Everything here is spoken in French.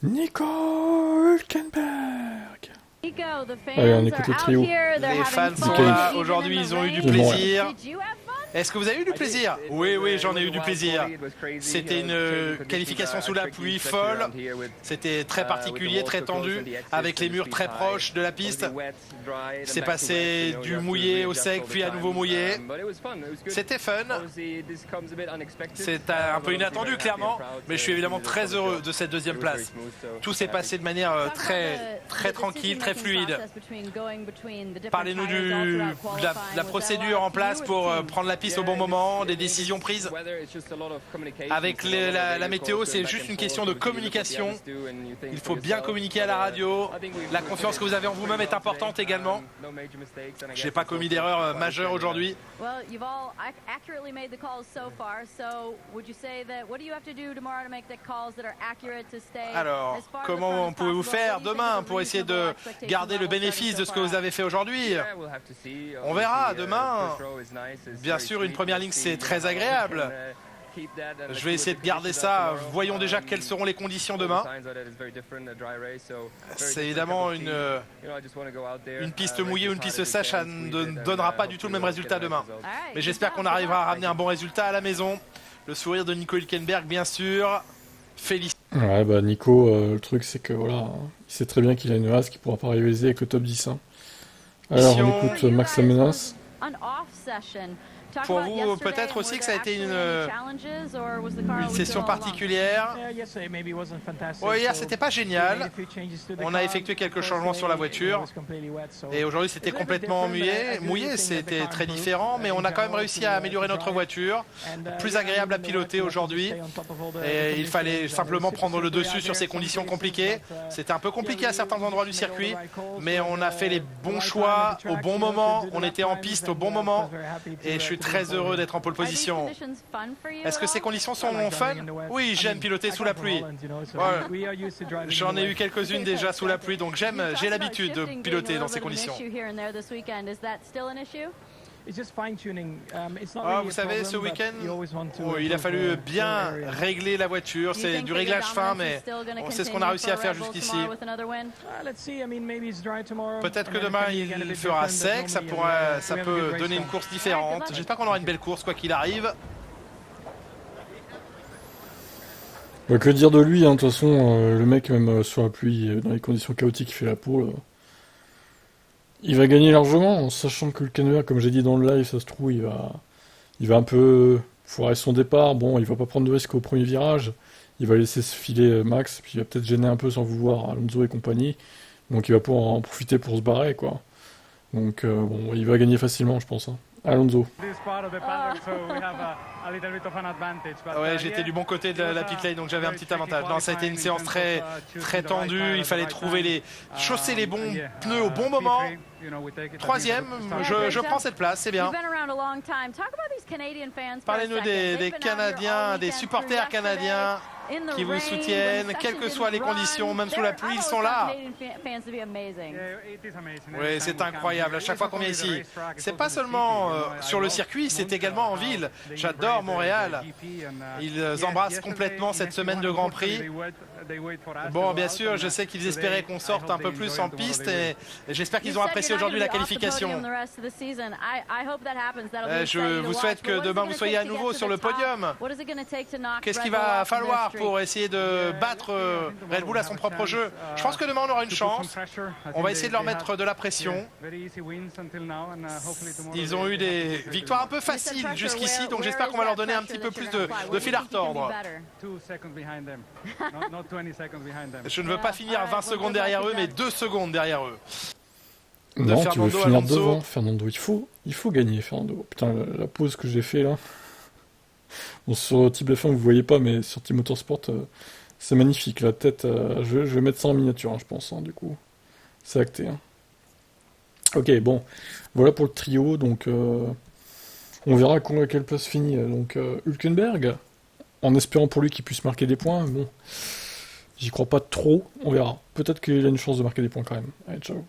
Nico Hülkenberg. Allez, on écoute le trio. Les fans sont là aujourd'hui, ils ont eu du plaisir. Est-ce que vous avez eu du plaisir? Oui, j'en ai eu du plaisir. C'était une qualification sous la pluie folle. C'était très particulier, très tendu, avec les murs très proches de la piste. C'est passé du mouillé au sec, puis à nouveau mouillé. C'était fun. C'est un peu inattendu, clairement, mais je suis évidemment très heureux de cette deuxième place. Tout s'est passé de manière très tranquille, très fluide. Parlez-nous de la procédure en place pour prendre la piste au bon moment, des décisions prises. Avec la météo, c'est juste une question de communication. Il faut bien communiquer à la radio. La confiance que vous avez en vous-même est importante également. Je n'ai pas commis d'erreur majeure aujourd'hui. Alors, comment pouvez-vous faire demain pour essayer de garder le bénéfice de ce que vous avez fait aujourd'hui? On verra demain. Bien sûr, une première ligne, c'est très agréable. Je vais essayer de garder ça. Voyons déjà quelles seront les conditions demain. C'est évidemment une piste mouillée ou une piste sèche, ça ne donnera pas du tout le même résultat demain. Mais j'espère qu'on arrivera à ramener un bon résultat à la maison. Le sourire de Nico Hülkenberg, bien sûr. Félicitations. Ouais, bah Nico, le truc c'est que voilà, il sait très bien qu'il a une race qui pourra pas rivaliser avec le top 10. Hein. Alors on écoute Max Amenas. Pour vous, peut-être aussi que ça a été une session particulière. Oh, hier, c'était pas génial. On a effectué quelques changements sur la voiture. Et aujourd'hui, c'était complètement mouillé. C'était très différent. Mais on a quand même réussi à améliorer notre voiture. Plus agréable à piloter aujourd'hui. Et il fallait simplement prendre le dessus sur ces conditions compliquées. C'était un peu compliqué à certains endroits du circuit. Mais on a fait les bons choix au bon moment. On était en piste au bon moment. Et je suis très heureux d'être en pole position. Est-ce que ces conditions sont fun? Oui, j'aime piloter sous la pluie. Ouais. J'en ai eu quelques-unes déjà sous la pluie, donc j'ai l'habitude de piloter dans ces conditions. Vous savez, ce week-end, il a fallu bien régler la voiture. C'est du réglage fin, mais c'est ce qu'on a réussi à faire jusqu'ici. Peut-être que demain, il fera sec. Ça peut donner une course différente. J'espère qu'on aura une belle course, quoi qu'il arrive. Bah, que dire de lui, hein, de toute façon, le mec, même sur la pluie, dans les conditions chaotiques, il fait la pole. Il va gagner largement, en sachant que le Hülkenberg, comme j'ai dit dans le live, ça se trouve, il va un peu foirer son départ. Bon, il va pas prendre de risque au premier virage. Il va laisser se filer Max, puis il va peut-être gêner un peu sans vouloir Alonso et compagnie. Donc il va pouvoir en profiter pour se barrer, quoi. Donc bon, il va gagner facilement, je pense. Hein. Alonso. Ouais, j'étais du bon côté de la pit lane, donc j'avais un petit avantage. Non, ça a été une séance très tendue. Il fallait chausser les bons pneus au bon moment. Troisième, je prends cette place, c'est bien. Parlez-nous des Canadiens, des supporters canadiens qui vous soutiennent, quelles que soient les conditions, même sous la pluie, ils sont là. Oui, c'est incroyable, à chaque fois qu'on vient ici. C'est pas seulement sur le circuit, c'est également en ville. J'adore Montréal. Ils embrassent complètement cette semaine de Grand Prix. Bon, bien sûr, je sais qu'ils espéraient qu'on sorte un peu plus en piste et j'espère qu'ils ont apprécié aujourd'hui la qualification. Je vous souhaite que demain vous soyez à nouveau sur le podium. Qu'est-ce qu'il va falloir pour essayer de battre Red Bull à son propre jeu? Je pense que demain on aura une chance. On va essayer de leur mettre de la pression. Ils ont eu des victoires un peu faciles jusqu'ici, donc j'espère qu'on va leur donner un petit peu plus de fil à retordre. Je ne veux pas finir 20 secondes derrière eux, mais 2 secondes derrière eux. Non, tu veux finir devant, Fernando. Il faut gagner, Fernando. Putain, la pause que j'ai fait là. Bon, sur Team F1, vous voyez pas, mais sur Team Motorsport, c'est magnifique. La tête, je vais mettre ça en miniature, hein, je pense, hein, du coup. C'est acté. Hein. Ok, bon. Voilà pour le trio. Donc, on verra à quelle place finit. Donc, Hülkenberg, en espérant pour lui qu'il puisse marquer des points. Bon, j'y crois pas trop. On verra. Peut-être qu'il a une chance de marquer des points quand même. Allez, ciao.